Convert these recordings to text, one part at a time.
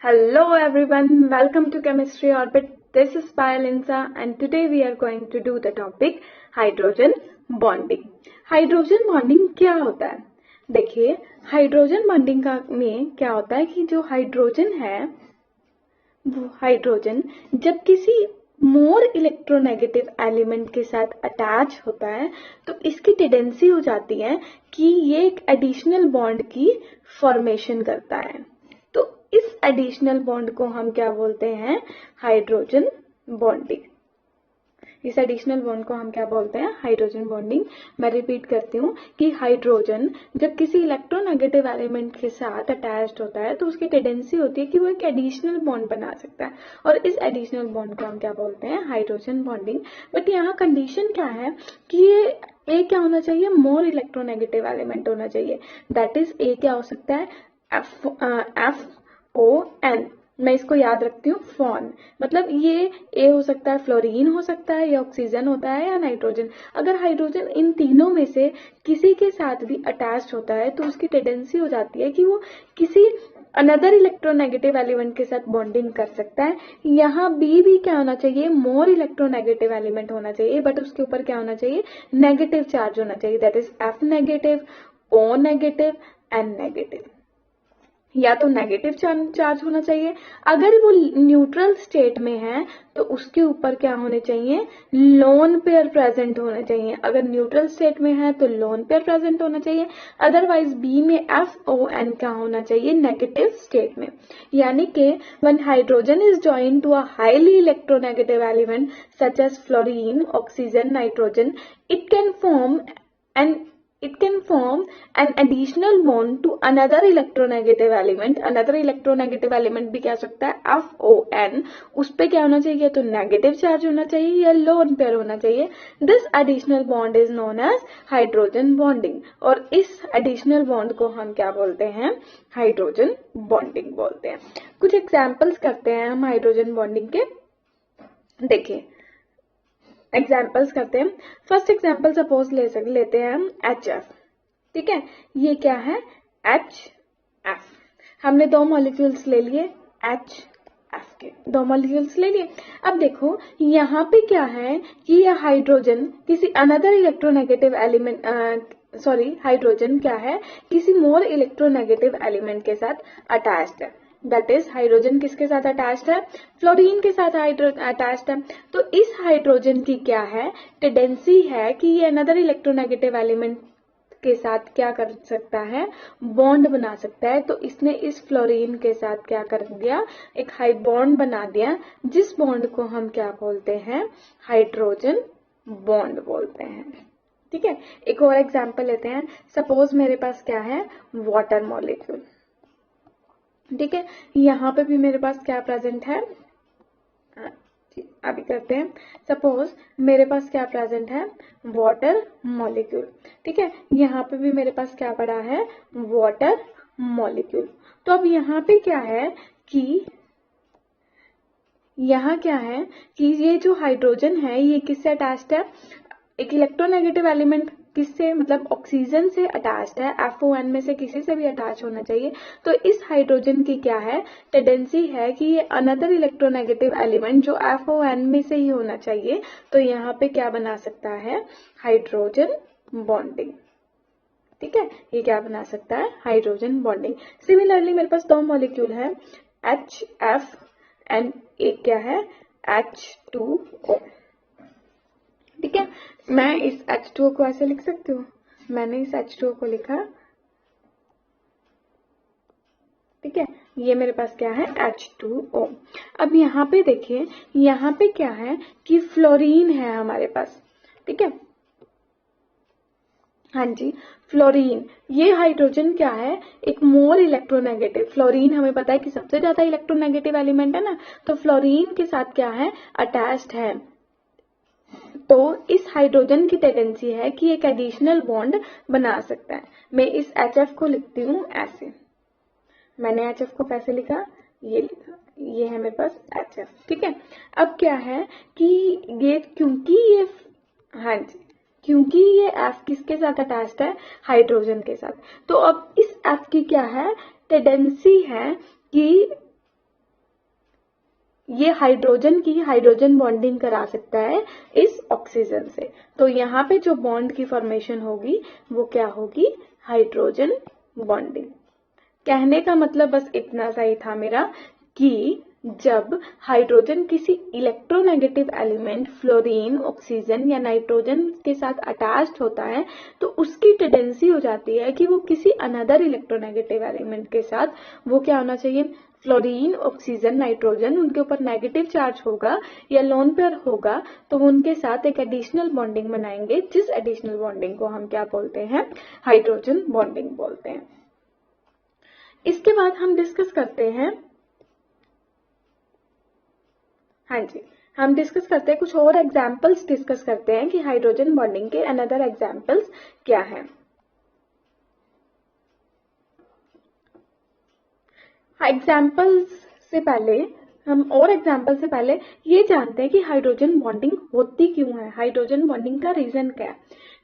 Hello everyone, welcome to Chemistry Orbit. This is Payal Insa and today we are going to do the topic hydrogen bonding. Hydrogen bonding क्या होता है? देखिए, hydrogen bonding का में क्या होता है कि जो हाइड्रोजन है वो हाइड्रोजन जब किसी मोर इलेक्ट्रोनेगेटिव एलिमेंट के साथ अटैच होता है तो इसकी टेंडेंसी हो जाती है कि ये एक एडिशनल बॉन्ड की फॉर्मेशन करता है। तो इस एडिशनल बॉन्ड को हम क्या बोलते हैं? Hydrogen bonding. इस एडिशनल बॉन्ड को हम क्या बोलते हैं? Hydrogen bonding. मैं रिपीट करती हूँ कि हाइड्रोजन जब किसी इलेक्ट्रोनेगेटिव एलिमेंट के साथ अटैच्ड होता है तो उसकी टेंडेंसी होती है कि वो एक एडिशनल बॉन्ड बना सकता है और इस एडिशनल बॉन्ड को हम क्या बोलते हैं? Hydrogen bonding. बट यहाँ कंडीशन क्या है कि ये क्या होना चाहिए? मोर इलेक्ट्रोनेगेटिव एलिमेंट होना चाहिए। दैट इज ए क्या हो सकता है? FON। मैं इसको याद रखती हूँ, फॉन। मतलब ये ए हो सकता है, फ्लोरीन हो सकता है, या ऑक्सीजन होता है, या नाइट्रोजन। अगर हाइड्रोजन इन तीनों में से किसी के साथ भी अटैच होता है तो उसकी टेंडेंसी हो जाती है कि वो किसी अनदर इलेक्ट्रोनेगेटिव एलिमेंट के साथ बॉन्डिंग कर सकता है। यहाँ बी भी क्या होना चाहिए? मोर इलेक्ट्रोनेगेटिव एलिमेंट होना चाहिए, बट उसके ऊपर क्या होना चाहिए? नेगेटिव चार्ज होना चाहिए। That is F negative, O negative, N negative. या तो नेगेटिव चार्ज होना चाहिए। अगर वो न्यूट्रल स्टेट में है तो उसके ऊपर क्या होने चाहिए? लोन पेयर प्रेजेंट होने चाहिए। अगर न्यूट्रल स्टेट में है तो लोन पेयर प्रेजेंट होना चाहिए। अदरवाइज बी में FON क्या होना चाहिए? नेगेटिव स्टेट में। यानी कि when hydrogen is joined to a highly electronegative element such as fluorine, oxygen, nitrogen, it can form an additional bond to another electronegative element। another electronegative element भी क्या हो सकता है? FON। उस पे क्या होना चाहिए? तो नेगेटिव चार्ज होना चाहिए या लोन पेयर होना चाहिए। This additional bond is known as hydrogen bonding और इस एडिशनल बॉन्ड को हम क्या बोलते हैं? हाइड्रोजन बॉन्डिंग बोलते हैं। कुछ एग्जाम्पल्स करते हैं हम हाइड्रोजन बॉन्डिंग के। देखिए, एग्जाम्पल्स करते हैं। फर्स्ट एग्जाम्पल सपोज लेते हैं हम HF। ठीक है, ये क्या है? HF। हमने दो मॉलिक्यूल्स ले लिए, HF के दो मॉलिक्यूल्स ले लिए। अब देखो यहाँ पे क्या है कि यह हाइड्रोजन किसी अनदर इलेक्ट्रोनेगेटिव एलिमेंट हाइड्रोजन क्या है? किसी मोर इलेक्ट्रोनेगेटिव एलिमेंट के साथ अटैच्ड है। दैट इज हाइड्रोजन किसके साथ अटैच्ड है? फ्लोरीन के साथ अटैच्ड है। तो इस हाइड्रोजन की क्या है? टेंडेंसी है कि ये अनदर इलेक्ट्रोनेगेटिव एलिमेंट के साथ क्या कर सकता है? बॉन्ड बना सकता है। तो इसने इस फ्लोरीन के साथ क्या कर दिया? एक हाई बॉन्ड बना दिया, जिस बॉन्ड को हम क्या बोलते हैं? हाइड्रोजन बॉन्ड बोलते हैं। ठीक है, एक और एग्जांपल लेते हैं। सपोज मेरे पास क्या है? Water molecule. ठीक है, यहाँ पे भी मेरे पास क्या प्रेजेंट है? अभी करते हैं। सपोज मेरे पास क्या प्रेजेंट है? Water molecule. ठीक है, यहाँ पे भी मेरे पास क्या पड़ा है? Water molecule. तो अब यहाँ पे क्या है कि ये जो हाइड्रोजन है ये किससे अटैच्ड है? एक इलेक्ट्रोनेगेटिव एलिमेंट किससे? मतलब ऑक्सीजन से अटैच्ड है। FON में से किसी से भी अटैच होना चाहिए। तो इस हाइड्रोजन की क्या है? टेंडेंसी है कि ये अनदर इलेक्ट्रोनेगेटिव एलिमेंट जो FON में से ही होना चाहिए। तो यहाँ पे क्या बना सकता है? Hydrogen bonding. ठीक है, ये क्या बना सकता है? Hydrogen bonding. सिमिलरली मेरे पास दो मॉलिक्यूल है HF एंड एक क्या है? H2O। ठीक है, मैं इस H2O को ऐसे लिख सकती हूँ। मैंने इस H2O को लिखा। ठीक है, ये मेरे पास क्या है? H2O। अब यहाँ पे देखिए, यहाँ पे क्या है कि फ्लोरीन है हमारे पास। ठीक है, हाँ जी, फ्लोरीन। ये हाइड्रोजन क्या है? एक मोर इलेक्ट्रोनेगेटिव। फ्लोरीन हमें पता है कि सबसे ज्यादा इलेक्ट्रोनेगेटिव एलिमेंट है ना, तो फ्लोरीन के साथ क्या है? अटैच्ड है। तो इस हाइड्रोजन की टेंडेंसी है कि एक एडिशनल बॉन्ड बना सकता है। मैं इस HF को लिखती हूँ ऐसे। मैंने HF को कैसे लिखा? ये लिखा। ये है मेरे पास HF। ठीक है, अब क्या है कि ये हाँ जी, क्योंकि ये F किसके साथ अटैच्ड है? हाइड्रोजन के साथ। तो अब इस F की क्या है? टेंडेंसी है कि ये हाइड्रोजन की हाइड्रोजन बॉन्डिंग करा सकता है इस ऑक्सीजन से। तो यहाँ पे जो बॉन्ड की फॉर्मेशन होगी वो क्या होगी, हाइड्रोजन बॉन्डिंग। कहने का मतलब बस इतना सा ही था मेरा कि जब हाइड्रोजन किसी इलेक्ट्रोनेगेटिव एलिमेंट फ्लोरीन, ऑक्सीजन या नाइट्रोजन के साथ अटैच्ड होता है तो उसकी टेंडेंसी हो जाती है कि वो किसी अनदर इलेक्ट्रोनेगेटिव एलिमेंट के साथ, वो क्या होना चाहिए, फ्लोरीन, ऑक्सीजन, नाइट्रोजन, उनके ऊपर नेगेटिव चार्ज होगा या लोन पेयर होगा तो वो उनके साथ एक एडिशनल बॉन्डिंग बनाएंगे, जिस एडिशनल बॉन्डिंग को हम क्या बोलते हैं, हाइड्रोजन बॉन्डिंग बोलते हैं। इसके बाद हम डिस्कस करते हैं, हाँ जी, हम डिस्कस करते हैं कुछ और एग्जाम्पल्स डिस्कस करते हैं कि हाइड्रोजन बॉन्डिंग के अनदर एग्जाम्पल्स क्या हैं। एग्जाम्पल्स से पहले से पहले ये जानते हैं कि हाइड्रोजन बॉन्डिंग होती क्यों है, हाइड्रोजन बॉन्डिंग का रीजन क्या है।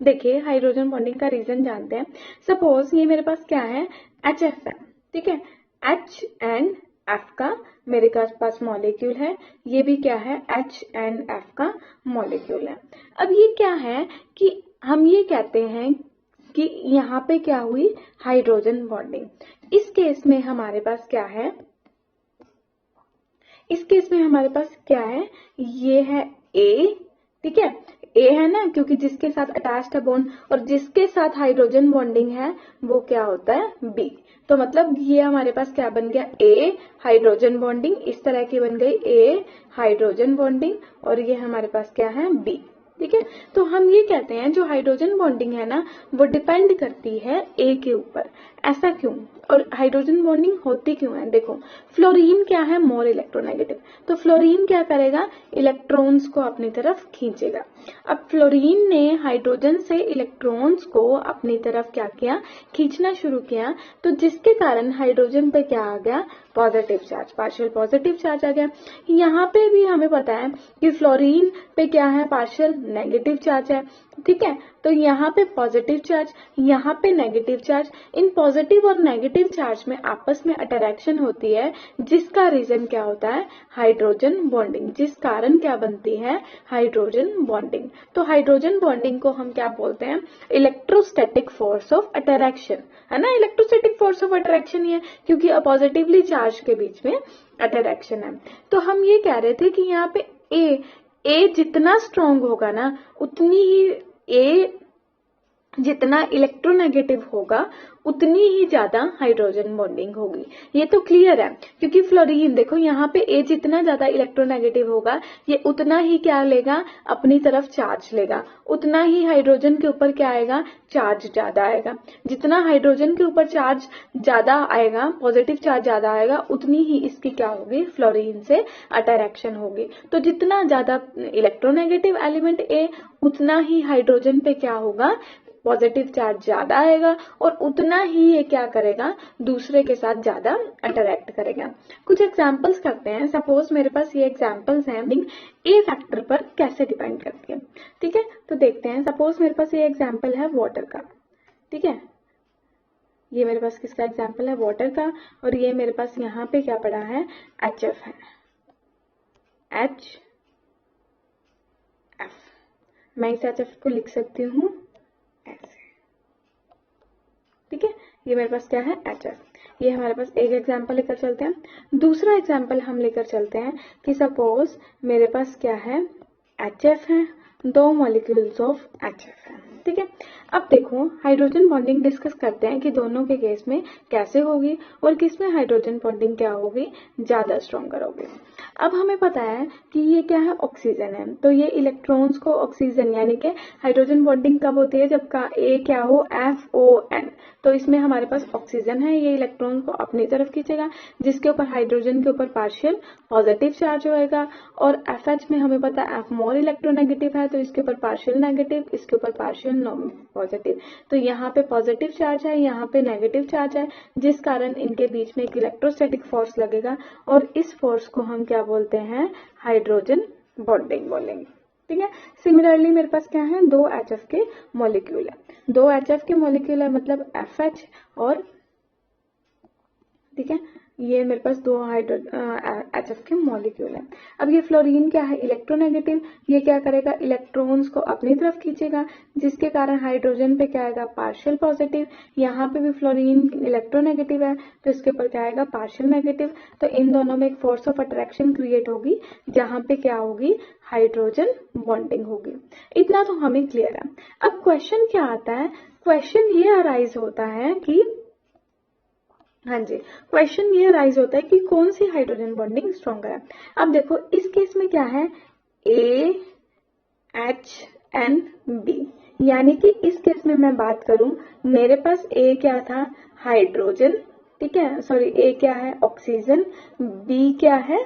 देखिए हाइड्रोजन बॉन्डिंग का रीजन जानते हैं। सपोज ये मेरे पास क्या है, HF है, ठीक है, H एंड F का मेरे पास मॉलिक्यूल है, ये भी क्या है, H एंड F का मॉलिक्यूल है। अब ये क्या है कि हम ये कहते हैं कि यहाँ पे क्या हुई, हाइड्रोजन बॉन्डिंग। इस केस में हमारे पास क्या है, ये है A, ठीक है, A है ना, क्योंकि जिसके साथ अटैच्ड है बॉन्ड, और जिसके साथ हाइड्रोजन बॉन्डिंग है वो क्या होता है, B। तो मतलब ये हमारे पास क्या बन गया, A हाइड्रोजन बॉन्डिंग, इस तरह की बन गई A हाइड्रोजन बॉन्डिंग, और ये हमारे पास क्या है, B, ठीक है। तो हम ये कहते हैं जो हाइड्रोजन बॉन्डिंग है ना वो डिपेंड करती है A के ऊपर। ऐसा क्यों, और हाइड्रोजन बॉन्डिंग होती क्यों है, देखो फ्लोरीन क्या है, मोर इलेक्ट्रोनेगेटिव, तो फ्लोरीन क्या करेगा, इलेक्ट्रॉन्स को अपनी तरफ खींचेगा। अब फ्लोरीन ने हाइड्रोजन से इलेक्ट्रॉन्स को अपनी तरफ क्या किया, खींचना शुरू किया, तो जिसके कारण हाइड्रोजन पे क्या आ गया, positive charge, partial positive charge आ गया। यहाँ पे भी हमें पता है कि फ्लोरीन पे क्या है, पार्शियल नेगेटिव चार्ज है, ठीक है। तो यहाँ पे पॉजिटिव चार्ज, यहाँ पे नेगेटिव चार्ज, इन पॉजिटिव और नेगेटिव चार्ज में आपस में अट्रैक्शन होती है, जिसका रीजन क्या होता है, हाइड्रोजन बॉन्डिंग, जिस कारण क्या बनती है, हाइड्रोजन बॉन्डिंग। तो हाइड्रोजन बॉन्डिंग को हम क्या बोलते हैं, इलेक्ट्रोस्टैटिक फोर्स ऑफ अट्रैक्शन, है ना, इलेक्ट्रोस्टैटिक फोर्स ऑफ अट्रैक्शन ही है, क्योंकि पॉजिटिवली चार्ज के बीच में अट्रैक्शन है। तो हम ये कह रहे थे कि यहाँ पे ए जितना स्ट्रॉन्ग होगा ना, उतनी ही ए जितना इलेक्ट्रोनेगेटिव होगा उतनी ही ज्यादा हाइड्रोजन बॉन्डिंग होगी। ये तो क्लियर है, क्योंकि फ्लोरीन देखो यहाँ पे ए जितना ज्यादा इलेक्ट्रोनेगेटिव होगा ये उतना ही क्या लेगा, अपनी तरफ चार्ज लेगा, उतना ही हाइड्रोजन के ऊपर क्या आएगा, चार्ज ज्यादा आएगा। जितना हाइड्रोजन के ऊपर चार्ज ज्यादा आएगा, पॉजिटिव चार्ज ज्यादा आएगा, उतनी ही इसकी क्या होगी, फ्लोरीन से अट्रैक्शन होगी। तो जितना ज्यादा इलेक्ट्रोनेगेटिव एलिमेंट ए, उतना ही हाइड्रोजन पे क्या होगा, पॉजिटिव चार्ज ज्यादा आएगा, और उतना ही ये क्या करेगा, दूसरे के साथ ज्यादा अट्रैक्ट करेगा। कुछ एग्जांपल्स करते हैं। सपोज मेरे पास ये एग्जांपल्स हैं, ए फैक्टर पर कैसे डिपेंड करती है, ठीक है। तो देखते हैं, सपोज मेरे पास ये एग्जांपल है वाटर का, ठीक है, ये मेरे पास किसका एग्जांपल है, वाटर का, और ये मेरे पास यहाँ पे क्या पड़ा है, HF है, HF। मैं इस HF को लिख सकती हूँ ऐसे, ठीक है, ये मेरे पास क्या है, HF। ये हमारे पास एक एग्जांपल लेकर चलते हैं। दूसरा एग्जांपल हम लेकर चलते हैं कि सपोज मेरे पास क्या है, HF है, दो मॉलिक्यूल्स ऑफ HF है, ठीक है। अब देखो हाइड्रोजन बॉन्डिंग डिस्कस करते हैं कि दोनों के केस में कैसे होगी और किसमें हाइड्रोजन बॉन्डिंग क्या होगी, ज्यादा स्ट्रॉन्गर होगी। अब हमें पता है कि ये क्या है, ऑक्सीजन है, तो ये इलेक्ट्रॉन्स को ऑक्सीजन, यानी कि हाइड्रोजन बॉन्डिंग कब होती है, जब का ए क्या हो, FON, तो इसमें हमारे पास ऑक्सीजन है, ये इलेक्ट्रॉन को अपनी तरफ खींचेगा, जिसके ऊपर हाइड्रोजन के ऊपर पार्शियल पॉजिटिव चार्ज होएगा, और FH में हमें पता है F मोर इलेक्ट्रोनेगेटिव है, तो इसके ऊपर पार्शियल नेगेटिव, इसके ऊपर पार्शियल पॉजिटिव। तो यहाँ पे पॉजिटिव चार्ज है, यहाँ पे नेगेटिव चार्ज है, जिस कारण इनके बीच में एक इलेक्ट्रोस्टैटिक फोर्स लगेगा, और इस फोर्स को हम क्या बोलते हैं, हाइड्रोजन बॉन्डिंग बोलेंगे, ठीक है। सिमिलरली मेरे पास क्या है, दो HF के मॉलिक्यूल है, दो HF के मॉलिक्यूल है, मतलब FH और, ठीक है, ये मेरे पास दो HF के मॉलिक्यूल है। अब ये फ्लोरीन क्या है, इलेक्ट्रोनेगेटिव। ये क्या करेगा, इलेक्ट्रॉन्स को अपनी तरफ खींचेगा, जिसके कारण हाइड्रोजन पे क्या आएगा, पार्शियल पॉजिटिव। यहाँ पे भी फ्लोरीन इलेक्ट्रोनेगेटिव है तो इसके ऊपर क्या आएगा, पार्शियल नेगेटिव। तो इन दोनों में एक फोर्स ऑफ अट्रैक्शन क्रिएट होगी, जहां पे क्या होगी, हाइड्रोजन बॉन्डिंग होगी। इतना तो हमें क्लियर है। अब क्वेश्चन क्या आता है, क्वेश्चन ये अराइज होता है कि, हाँ जी, क्वेश्चन ये राइज होता है कि कौन सी हाइड्रोजन बॉन्डिंग स्ट्रॉन्गर है। अब देखो इस केस में क्या है, AHNB, यानी कि इस केस में मैं बात करूं, मेरे पास A क्या था, हाइड्रोजन, ठीक है, सॉरी A क्या है, ऑक्सीजन, B क्या है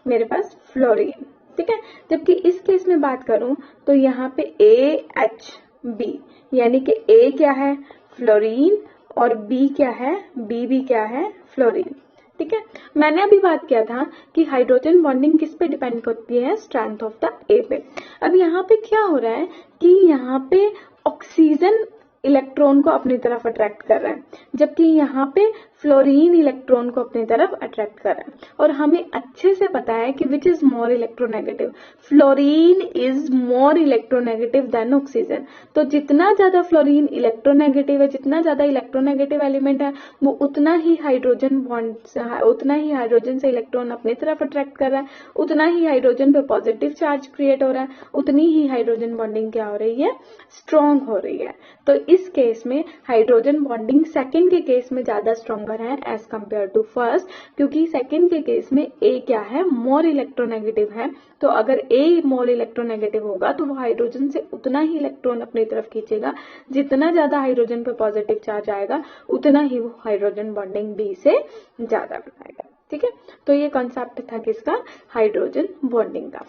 मेरे पास, फ्लोरीन, ठीक है। जबकि इस केस में बात करूं तो यहाँ पे AHB, यानी कि A क्या है, फ्लोरीन, और B क्या है, B भी क्या है, फ्लोरीन, ठीक है। मैंने अभी बात किया था कि हाइड्रोजन बॉन्डिंग किस पे डिपेंड करती है, स्ट्रेंथ ऑफ द A पे। अब यहाँ पे क्या हो रहा है कि यहाँ पे ऑक्सीजन इलेक्ट्रॉन को अपनी तरफ अट्रैक्ट कर रहा है, जबकि यहाँ पे फ्लोरीन इलेक्ट्रॉन को अपनी तरफ अट्रैक्ट कर रहा है। और हमें अच्छे से पता है कि which is more electronegative, fluorine is more electronegative than oxygen. तो जितना ज्यादा फ्लोरीन इलेक्ट्रोनेगेटिव है, जितना ज्यादा इलेक्ट्रोनेगेटिव एलिमेंट है, वो उतना ही हाइड्रोजन बॉन्ड, उतना ही हाइड्रोजन से इलेक्ट्रॉन अपनी तरफ अट्रैक्ट कर रहा है, उतना ही हाइड्रोजन पे पॉजिटिव चार्ज क्रिएट हो रहा है, उतनी ही हाइड्रोजन बॉन्डिंग क्या हो रही है, स्ट्रॉन्ग हो रही है। तो इस केस में हाइड्रोजन बॉन्डिंग सेकंड के केस में ज्यादा स्ट्रॉन्गर है एज कंपेयर टू फर्स्ट, क्योंकि सेकंड के केस में ए क्या है, मोर इलेक्ट्रोनेगेटिव है। तो अगर ए मोर इलेक्ट्रोनेगेटिव होगा तो वो हाइड्रोजन से उतना ही इलेक्ट्रॉन अपनी तरफ खींचेगा, जितना ज्यादा हाइड्रोजन पे पॉजिटिव चार्ज आएगा उतना ही वो हाइड्रोजन बॉन्डिंग बी से ज्यादा बनाएगा, ठीक है। तो ये कॉन्सेप्ट था किसका, हाइड्रोजन बॉन्डिंग का।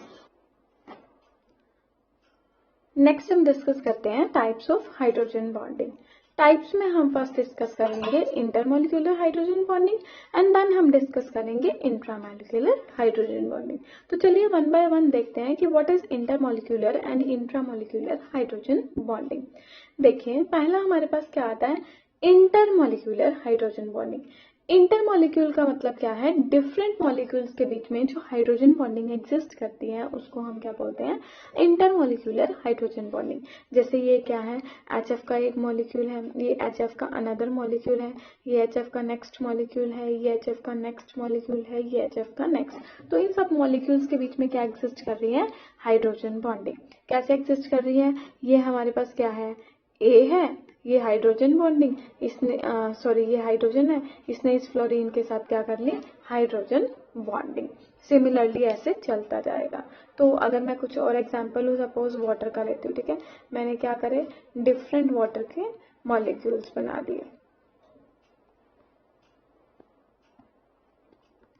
नेक्स्ट हम डिस्कस करते हैं types of hydrogen bonding. Types में हम फर्स्ट डिस्कस करेंगे intermolecular hydrogen bonding and then हम डिस्कस करेंगे इंट्रामॉलिक्यूलर हाइड्रोजन बॉन्डिंग। तो चलिए वन बाय वन देखते हैं कि what is intermolecular and intramolecular hydrogen bonding. देखिए पहला हमारे पास क्या आता है, इंटरमॉलिक्यूलर हाइड्रोजन बॉन्डिंग। इंटरमॉलिक्यूल का मतलब क्या है, डिफरेंट मॉलिक्यूल्स के बीच में जो हाइड्रोजन बॉन्डिंग एग्जिस्ट करती है उसको हम क्या बोलते हैं, इंटरमॉलिक्यूलर हाइड्रोजन बॉन्डिंग। जैसे ये क्या है, HF का एक मॉलिक्यूल है, ये HF का अनदर मॉलिक्यूल है, ये HF का नेक्स्ट मॉलिक्यूल है, ये HF का नेक्स्ट मॉलिक्यूल है, ये HF का नेक्स्ट। तो इन सब मॉलिक्यूल्स के बीच में क्या एग्जिस्ट कर रही है, हाइड्रोजन बॉन्डिंग। कैसे एग्जिस्ट कर रही है, ये हमारे पास क्या है, A है, ये हाइड्रोजन बॉन्डिंग, इसने सॉरी ये हाइड्रोजन है, इसने इस फ्लोरीन के साथ क्या कर ली, हाइड्रोजन बॉन्डिंग। सिमिलरली ऐसे चलता जाएगा। तो अगर मैं कुछ और एग्जांपल हूँ, सपोज वाटर का लेती हूँ, ठीक है, मैंने क्या करे, डिफरेंट वाटर के मॉलिक्यूल्स बना दिए,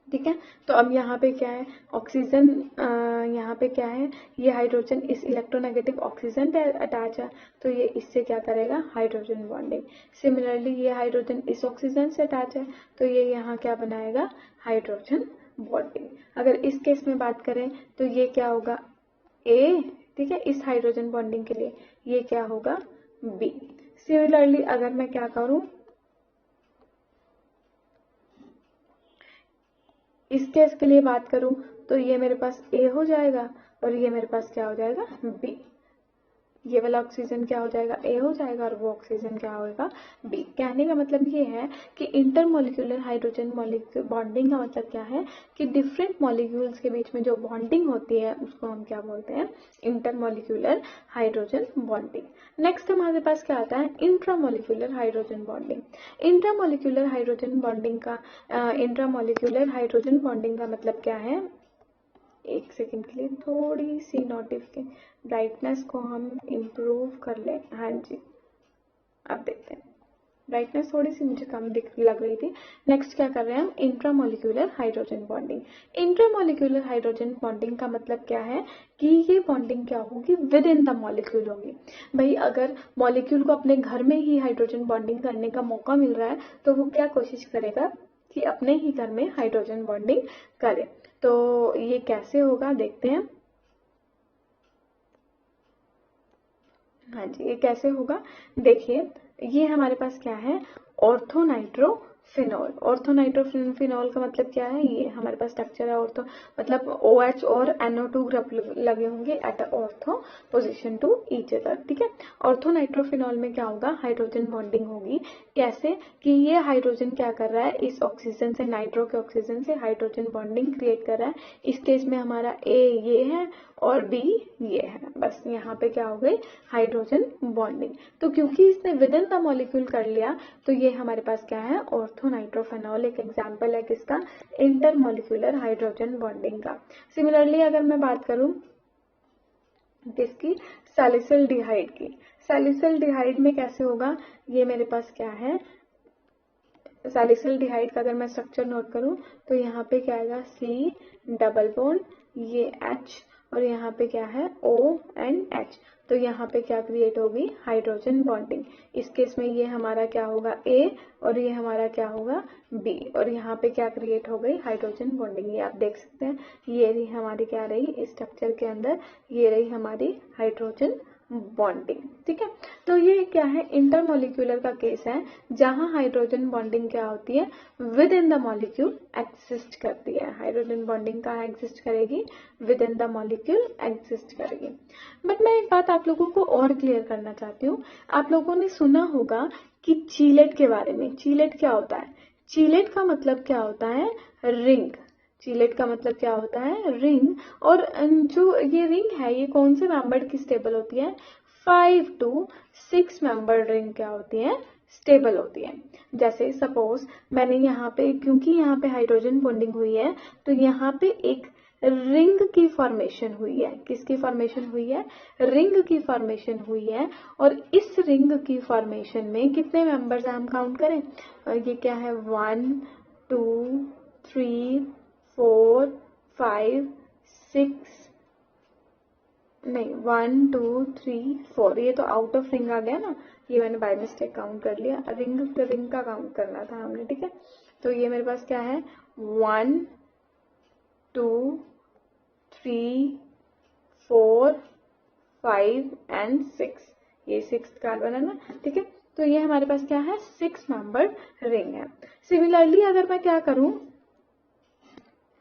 ठीक है। तो अब यहाँ पे क्या है, ऑक्सीजन, यहाँ पे क्या है, ये हाइड्रोजन इस इलेक्ट्रोनेगेटिव ऑक्सीजन पे अटैच है, तो ये इससे क्या करेगा, हाइड्रोजन बॉन्डिंग। सिमिलरली ये हाइड्रोजन इस ऑक्सीजन से अटैच है, तो ये यहाँ क्या बनाएगा, हाइड्रोजन बॉन्डिंग। अगर इस केस में बात करें तो ये क्या होगा, ए, ठीक है, इस हाइड्रोजन बॉन्डिंग के लिए ये क्या होगा, बी। सिमिलरली अगर मैं क्या करूं, इस केस के लिए बात करूं तो ये मेरे पास ए हो जाएगा और ये मेरे पास क्या हो जाएगा, बी। ये वाला ऑक्सीजन क्या हो जाएगा, ए हो जाएगा और वो ऑक्सीजन क्या होगा, बी। कहने का मतलब ये है कि इंटरमॉलिक्यूलर हाइड्रोजन बॉन्डिंग का मतलब क्या है कि डिफरेंट मॉलिक्यूल्स के बीच में जो बॉन्डिंग होती है उसको हम क्या बोलते हैं, इंटरमॉलिक्यूलर हाइड्रोजन बॉन्डिंग। नेक्स्ट हमारे पास क्या आता है, intramolecular hydrogen bonding. Intramolecular hydrogen bonding का इंट्रामॉलिक्यूलर हाइड्रोजन बॉन्डिंग का मतलब क्या है, एक सेकंड के लिए थोड़ी सी नोटिफिकेशन ब्राइटनेस को हम इम्प्रूव कर लें। हाँ जी, अब देखते हैं, ब्राइटनेस थोड़ी सी मुझे कम दिख लग रही थी। नेक्स्ट क्या कर रहे हैं हम, intramolecular hydrogen bonding. Intramolecular hydrogen bonding का मतलब क्या है कि ये बॉन्डिंग क्या होगी, विद इन द मॉलिक्यूल होगी। भाई अगर मॉलिक्यूल को अपने घर में ही हाइड्रोजन बॉन्डिंग करने का मौका मिल रहा है तो वो क्या कोशिश करेगा कि अपने ही घर में हाइड्रोजन बॉन्डिंग करे। तो ये कैसे होगा देखते हैं। हाँ जी, ये कैसे होगा, देखिए ये हमारे पास क्या है, ऑर्थो नाइट्रो फिनॉल। ऑर्थोनाइट्रोफिनॉल का मतलब क्या है, ये हमारे पास स्ट्रक्चर है ऑर्थो, मतलब OH और NO2 ग्रुप लगे होंगे at ortho position to each other, ठीक है। ऑर्थोनाइट्रोफिनॉल में क्या होगा, हाइड्रोजन बॉन्डिंग होगी। कैसे कि ये हाइड्रोजन क्या कर रहा है, इस ऑक्सीजन से, नाइट्रो के ऑक्सीजन से हाइड्रोजन बॉन्डिंग क्रिएट कर रहा है। इस केस में हमारा A ये है और B ये है, बस यहाँ पे क्या हो गई, हाइड्रोजन बॉन्डिंग। तो क्योंकि इसने विद इन द मॉलिक्यूल कर लिया तो ये हमारे पास क्या है, ऑर्थोनाइट्रोफिनॉल। एक एग्जांपल है किसका, इंटरमॉलिक्यूलर हाइड्रोजन बॉन्डिंग का। सिमिलरली अगर मैं बात करूं किसकी, सैलिसिलडिहाइड की। सैलिसिलडिहाइड में कैसे होगा, ये मेरे पास क्या है, सैलिसिलडिहाइड का अगर मैं स्ट्रक्चर नोट करूं तो यहाँ पे क्या आएगा, C डबल बॉन्ड, ये H और यहाँ पे क्या है, O एंड H। तो यहाँ पे क्या क्रिएट होगी, हाइड्रोजन बॉन्डिंग। इस केस में ये हमारा क्या होगा, A और ये हमारा क्या होगा, B और यहाँ पे क्या क्रिएट हो गई, हाइड्रोजन बॉन्डिंग। ये आप देख सकते हैं, ये रही हमारी क्या रही, इस स्ट्रक्चर के अंदर ये रही हमारी हाइड्रोजन बॉन्डिंग, ठीक है। तो ये क्या है, इंटरमॉलिक्यूलर का केस है जहां हाइड्रोजन बॉन्डिंग क्या होती है, with in the molecule exist करती है। हाइड्रोजन बॉन्डिंग कहाँ एग्जिस्ट करेगी, with in the molecule exist करेगी। बट मैं एक बात आप लोगों को और क्लियर करना चाहती हूँ। आप लोगों ने सुना होगा कि चीलेट के बारे में। चीलेट क्या होता है, चीलेट का मतलब क्या होता है, रिंग। चीलेट का मतलब क्या होता है, रिंग। और जो ये रिंग है ये कौन से मेंबर की स्टेबल होती है, 5 to 6 मेंबर रिंग क्या होती है, स्टेबल होती है। जैसे सपोज मैंने यहाँ पे, क्योंकि यहाँ पे हाइड्रोजन बॉन्डिंग हुई है तो यहाँ पे एक रिंग की फॉर्मेशन हुई है। किसकी फॉर्मेशन हुई है, रिंग की फॉर्मेशन हुई है। और इस रिंग की फॉर्मेशन में कितने मेंबर्स हम काउंट करें, ये क्या है, 1 2 3 4 5 6, नहीं 1 2 3 4, ये तो आउट ऑफ रिंग आ गया ना, ये मैंने बाय मिस्टेक काउंट कर लिया। रिंग का काउंट करना था हमने, ठीक है। तो ये मेरे पास क्या है, 1 2 3 4 5 एंड 6, ये 6th कार्बन है ना, ठीक है। तो ये हमारे पास क्या है, 6 मेंबर रिंग है। सिमिलरली अगर मैं क्या करूं,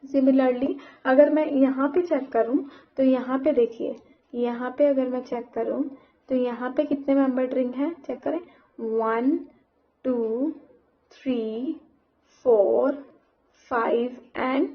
सिमिलरली अगर मैं यहाँ पे चेक करूं तो यहाँ पे देखिए, यहाँ पे अगर मैं चेक करूं तो यहाँ पे कितने मेंबर रिंग है, चेक करें, 1 2 3 4 5 एंड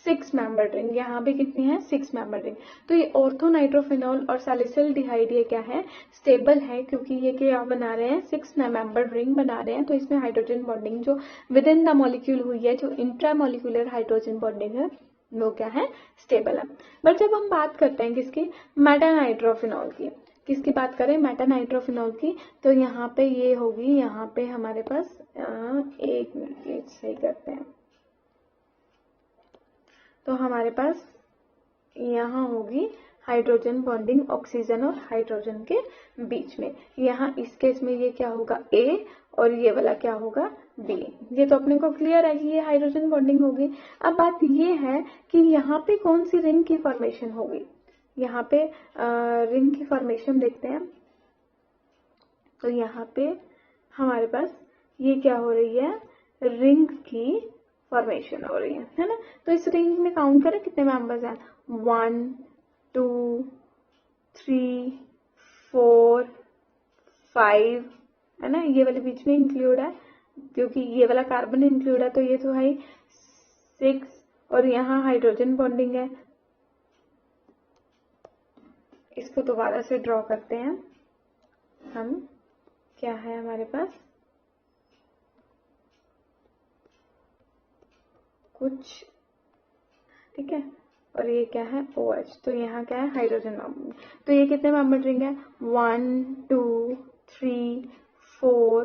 6 मेंबर रिंग। यहाँ पे कितनी है, 6 मेंबर रिंग। तो ये ऑर्थोनाइट्रोफिनॉल और सैलिसिलडिहाइड ये क्या है, स्टेबल है, क्योंकि ये क्या बना रहे हैं, 6 मेंबर रिंग बना रहे हैं। तो इसमें हाइड्रोजन बॉन्डिंग जो विद इन द मॉलिक्यूल हुई है, जो इंट्रामॉलिक्यूलर हाइड्रोजन बॉन्डिंग है, वो क्या है, स्टेबल है। बट जब हम बात करते हैं किसकी, मेटानाइट्रोफिनॉल की, किसकी बात करें, मेटानाइट्रोफिनॉल की, तो यहाँ पे ये होगी, यहाँ पे हमारे पास एक मिनट सही करते हैं, तो हमारे पास यहाँ होगी हाइड्रोजन बॉन्डिंग ऑक्सीजन और हाइड्रोजन के बीच में। यहाँ इस केस में ये क्या होगा, A और ये वाला क्या होगा, B। ये तो अपने को क्लियर है कि ये हाइड्रोजन बॉन्डिंग होगी। अब बात ये है कि यहाँ पे कौन सी रिंग की फॉर्मेशन होगी, यहाँ पे रिंग की फॉर्मेशन देखते हैं। तो यहाँ पे हमारे पास ये क्या हो रही है, रिंग की फॉर्मेशन हो रही है ना। तो इस रिंग में काउंट करें कितने मेंबर्स हैं, 1 2 3 4 5 है ना, ये वाले बीच में इंक्लूड है क्योंकि ये वाला कार्बन इंक्लूड है, तो ये तो है 6 और यहाँ हाइड्रोजन बॉन्डिंग है। इसको दोबारा से ड्रॉ करते हैं हम, क्या है हमारे पास कुछ, ठीक है, और ये क्या है, OH। तो यहाँ क्या है, हाइड्रोजन बॉन्डिंग। तो ये कितने मेंबर रिंग है, 1 2 3 4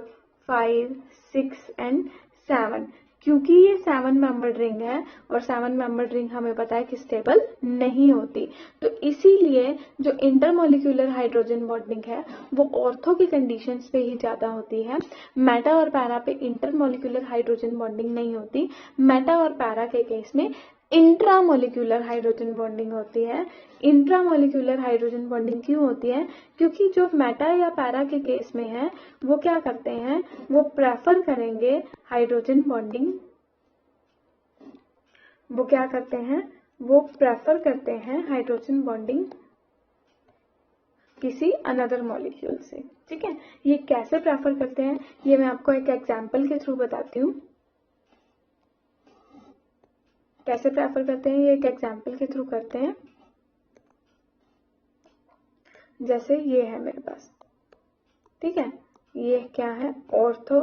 5 6 एंड 7। क्योंकि ये 7 मेंबर रिंग है और 7 मेंबर रिंग हमें पता है कि स्टेबल नहीं होती, तो इसीलिए जो इंटरमॉलिक्यूलर हाइड्रोजन बॉन्डिंग है वो ऑर्थो की कंडीशंस पे ही ज्यादा होती है। मेटा और पैरा पे इंटरमॉलिक्यूलर हाइड्रोजन बॉन्डिंग नहीं होती। मेटा और पैरा के केस में इंट्रामोलिक्यूलर हाइड्रोजन बॉन्डिंग होती है। इंट्रामोलिक्यूलर हाइड्रोजन बॉन्डिंग क्यों होती है, क्योंकि जो मेटा या पैरा के केस में है वो क्या करते हैं, वो प्रेफर करेंगे हाइड्रोजन बॉन्डिंग, वो क्या करते हैं, वो प्रेफर करते हैं हाइड्रोजन बॉन्डिंग किसी अनदर मॉलिक्यूल से। ठीक है, ये कैसे प्रेफर करते हैं ये मैं आपको एक एग्जांपल के थ्रू बताती हूँ। कैसे प्रेफर करते हैं ये एक एग्जांपल के थ्रू करते हैं। जैसे ये है मेरे पास, ठीक है, ये क्या है, ऑर्थो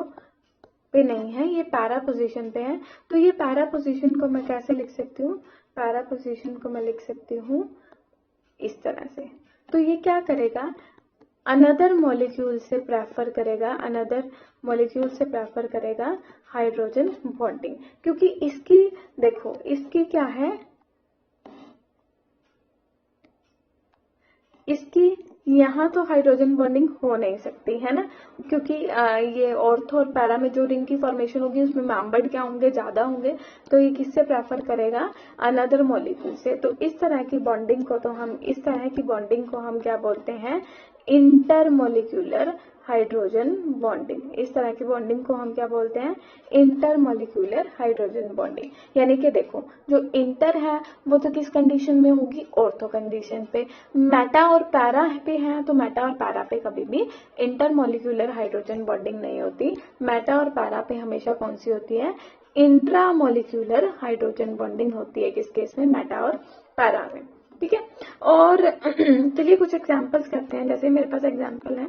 पे नहीं है, ये पैरा पोजीशन पे है। तो ये पैरा पोजीशन को मैं कैसे लिख सकती हूँ, पैरा पोजीशन को मैं लिख सकती हूँ इस तरह से। तो ये क्या करेगा, अनदर मॉलिक्यूल से प्रेफर करेगा, अनदर मॉलिक्यूल से प्रेफर करेगा हाइड्रोजन बॉन्डिंग, क्योंकि इसकी देखो इसकी क्या है, इसकी यहाँ तो हाइड्रोजन बॉन्डिंग हो नहीं सकती है ना, क्योंकि ये ऑर्थो और पैरा में जो रिंग की फॉर्मेशन होगी उसमें मेंबर्ड क्या होंगे, ज्यादा होंगे। तो ये किससे प्रेफर करेगा, अनदर मॉलिक्यूल से। तो इस तरह की बॉन्डिंग को क्या बोलते हैं, इंटरमोलिक्यूलर हाइड्रोजन बॉन्डिंग। इस तरह की बॉन्डिंग को हम क्या बोलते हैं, इंटरमोलिक्यूलर हाइड्रोजन बॉन्डिंग। यानी कि देखो जो इंटर है वो तो किस कंडीशन में होगी, ऑर्थो कंडीशन पे। मेटा और पैरा पे है तो मेटा और पैरा पे कभी भी इंटरमोलिक्यूलर हाइड्रोजन बॉन्डिंग नहीं होती। मेटा और पैरा पे हमेशा कौन सी होती है, इंट्रामोलिक्यूलर हाइड्रोजन बॉन्डिंग होती है। किस केस में, मेटा और पैरा में। ठीक है, और चलिए कुछ एग्जांपल्स करते हैं। जैसे मेरे पास एग्जांपल है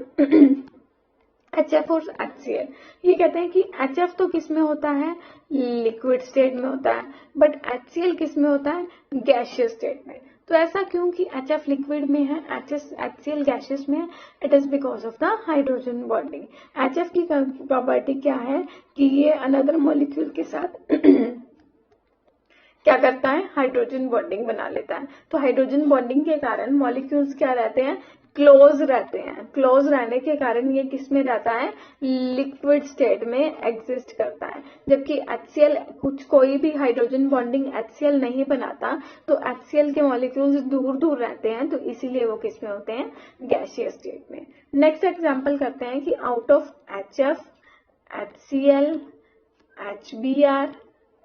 HF और HCl। ये कहते हैं कि HF तो किस में होता है, लिक्विड स्टेट में होता है, बट HCl किस में होता है, गैसियस स्टेट में। तो ऐसा क्यों कि HF लिक्विड में है, HCl गैसियस में है, it is because of the hydrogen bonding. HF की प्रॉपर्टी क्या है कि ये अनदर मॉलिक्यूल के साथ क्या करता है, हाइड्रोजन बॉन्डिंग बना लेता है। तो हाइड्रोजन बॉन्डिंग के कारण मॉलिक्यूल्स क्या रहते हैं, क्लोज रहते हैं। क्लोज रहने के कारण ये किस में रहता है, लिक्विड स्टेट में एग्जिस्ट करता है। जबकि HCl कोई भी हाइड्रोजन बॉन्डिंग HCl नहीं बनाता, तो HCl के मॉलिक्यूल्स दूर दूर रहते हैं, तो इसीलिए वो किस में होते हैं, गैसियस स्टेट में। नेक्स्ट एग्जांपल करते हैं कि out of HF, HCl, HBr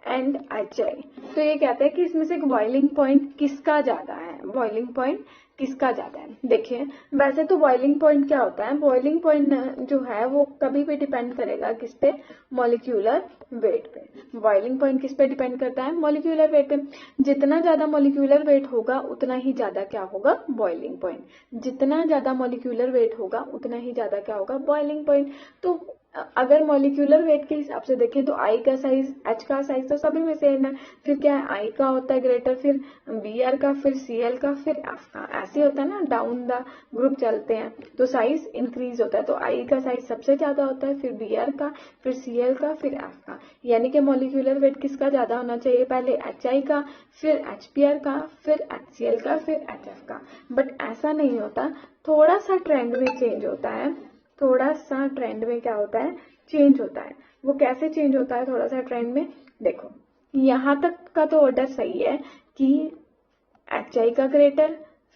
and HI, तो ये कहते हैं कि इसमें से बॉइलिंग पॉइंट किसका ज्यादा है, बॉइलिंग पॉइंट किसका ज्यादा है। देखिए वैसे तो बॉइलिंग पॉइंट क्या होता है, बॉइलिंग पॉइंट जो है वो कभी भी डिपेंड करेगा किस पे, मॉलिक्यूलर वेट पे। बॉइलिंग पॉइंट किस पे डिपेंड करता है, मॉलिक्यूलर वेट पे। जितना ज्यादा मॉलिक्यूलर वेट होगा उतना ही ज्यादा क्या होगा, बॉइलिंग पॉइंट। जितना ज्यादा मॉलिक्यूलर वेट होगा उतना ही ज्यादा क्या होगा, बॉइलिंग पॉइंट। तो अगर मॉलिक्यूलर वेट के हिसाब से देखें तो आई का साइज, एच का साइज तो सभी में सेम है। फिर क्या है, आई का होता है ग्रेटर, फिर Br का, फिर Cl का, फिर F का। ऐसे होता है ना, डाउन द ग्रुप चलते हैं तो साइज इंक्रीज होता है। तो आई का साइज सबसे ज्यादा होता है, फिर Br का, फिर Cl का, फिर F का। यानी कि मॉलिक्यूलर वेट किसका ज्यादा होना चाहिए, पहले HI का, फिर HBr का, फिर HCl का, फिर HF का। बट ऐसा नहीं होता, थोड़ा सा ट्रेंड में चेंज होता है। थोड़ा सा ट्रेंड में क्या होता है, चेंज होता है। वो कैसे चेंज होता है थोड़ा सा ट्रेंड में, देखो यहां तक का तो ऑर्डर सही है कि HI का ग्रेटर,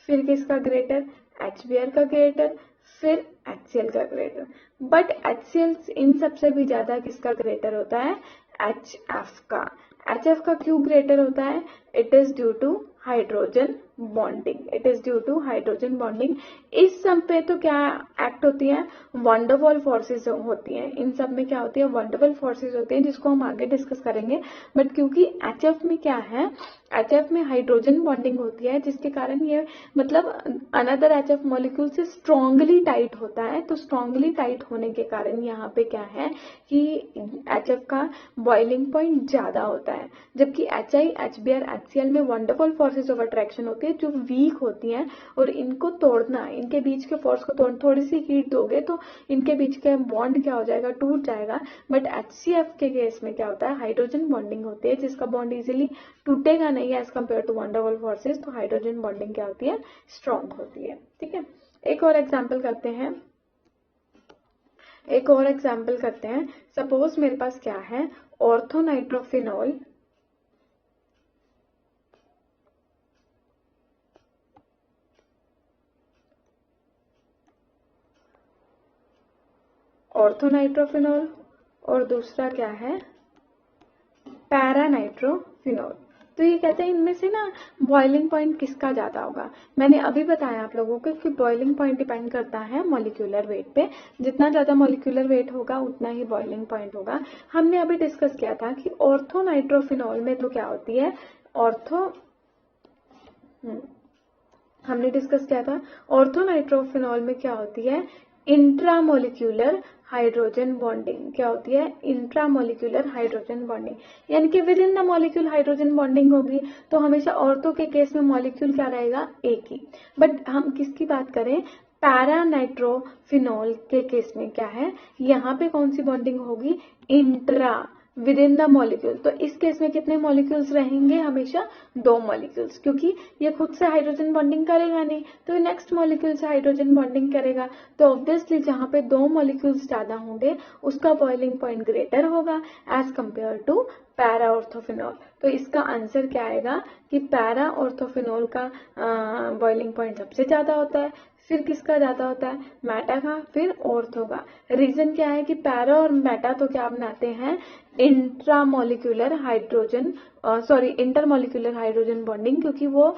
फिर किसका ग्रेटर, HBr का ग्रेटर, फिर HCl का ग्रेटर। बट HCl इन सबसे भी ज्यादा किसका ग्रेटर होता है, HF का। HF का क्यों ग्रेटर होता है, it is due to hydrogen bonding, it is due to hydrogen bonding. इस सब पे तो क्या एक्ट होती है, वंडरवॉल फोर्सेस होती हैं। इन सब में क्या होती है, वंडरवॉल फोर्सेस होती हैं, जिसको हम आगे डिस्कस करेंगे। बट क्योंकि HF में क्या है, HF में हाइड्रोजन बॉन्डिंग होती है, जिसके कारण ये मतलब अनदर HF मॉलिक्यूल से स्ट्रांगली टाइट होता है। तो स्ट्रांगली टाइट होने के कारण यहाँ पे क्या है कि HF का बॉइलिंग पॉइंट ज्यादा होता है। जबकि HI, HBr, HCl में वंडरफुल फोर्सेस ऑफ अट्रैक्शन होती है जो वीक होती हैं, और इनको तोड़ना, इनके बीच के फोर्स को तोड़ना, थोड़ी सी हीट दोगे तो इनके बीच का बॉन्ड क्या हो जाएगा, टूट जाएगा। बट HCF के केस में क्या होता है, हाइड्रोजन बॉन्डिंग होती है, जिसका बॉन्ड इजिली टूटेगा नहीं as compare to van der Waals forces. तो हाइड्रोजन बॉन्डिंग क्या होती है, स्ट्रॉन्ग होती है। ठीक है, एक और एग्जाम्पल करते हैं, एक और एग्जाम्पल करते हैं। सपोज मेरे पास क्या है, ऑर्थोनाइट्रोफिनॉल, ऑर्थोनाइट्रोफिनॉल और दूसरा क्या है पैरा नाइट्रोफिनॉल। तो ये कहते हैं इनमें से ना बॉइलिंग पॉइंट किसका ज्यादा होगा। मैंने अभी बताया आप लोगों को कि बॉइलिंग पॉइंट डिपेंड करता है मॉलिक्यूलर वेट पे, जितना ज्यादा मॉलिक्यूलर वेट होगा उतना ही बॉइलिंग पॉइंट होगा। हमने अभी डिस्कस किया था कि ऑर्थो नाइट्रोफिनॉल में तो क्या होती है हमने डिस्कस किया था ऑर्थो नाइट्रोफिनॉल में क्या होती है इंट्रामोलिक्यूलर हाइड्रोजन बॉन्डिंग। क्या होती है इंट्रामोलिक्यूलर हाइड्रोजन बॉन्डिंग, यानी कि with in the molecule hydrogen bonding होगी। तो हमेशा ऑर्थो के केस में मॉलिक्यूल क्या रहेगा एक ही। बट हम किसकी बात करें पैरा नाइट्रोफिनॉल के केस में क्या है यहाँ पे कौन सी बॉन्डिंग होगी intra with in the molecule. तो इस केस में कितने मॉलिक्यूल्स रहेंगे हमेशा 2 मॉलिक्यूल्स, क्योंकि ये खुद से हाइड्रोजन बॉन्डिंग करेगा नहीं तो नेक्स्ट मॉलिक्यूल से हाइड्रोजन बॉन्डिंग करेगा। तो ऑब्वियसली जहां पे 2 मॉलिक्यूल्स ज्यादा होंगे उसका बॉइलिंग पॉइंट ग्रेटर होगा as compare to para orthophenol. तो इसका आंसर क्या आएगा कि पैरा ऑर्थोफिनॉल का बॉइलिंग पॉइंट सबसे ज्यादा होता है, फिर किसका ज्यादा होता है मेटा का, फिर ऑर्थो का। रीजन क्या है कि पैरा और मेटा तो क्या बनाते हैं intramolecular hydrogen intermolecular hydrogen bonding, क्योंकि वो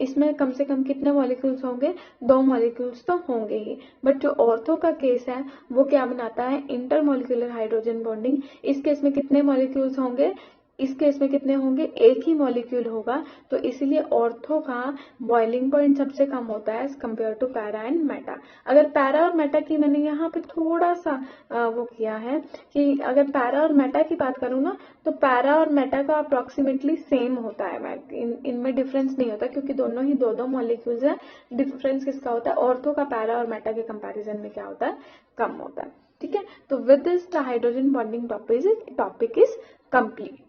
इसमें कम से कम कितने मॉलिक्यूल्स होंगे 2 मॉलिक्यूल्स तो होंगे ही। बट जो ऑर्थो का केस है वो क्या बनाता है इंटरमोलिक्यूलर हाइड्रोजन बॉन्डिंग। इस केस में कितने मॉलिक्यूल्स होंगे इस केस में कितने होंगे एक ही मॉलिक्यूल होगा। तो इसीलिए ऑर्थो का बॉइलिंग पॉइंट सबसे कम होता है as compare to para and meta. अगर पैरा और मेटा की मैंने यहाँ पे थोड़ा सा वो किया है कि अगर पैरा और मेटा की बात करूँ ना तो पैरा और मेटा का अप्रोक्सीमेटली सेम होता है, इनमें डिफरेंस नहीं होता क्योंकि दोनों ही 2 मॉलिक्यूल्स है। डिफरेंस किसका होता है ऑर्थो का पैरा और मेटा के कंपेरिजन में क्या होता है कम होता है। ठीक है, तो with this the hydrogen bonding topic is complete.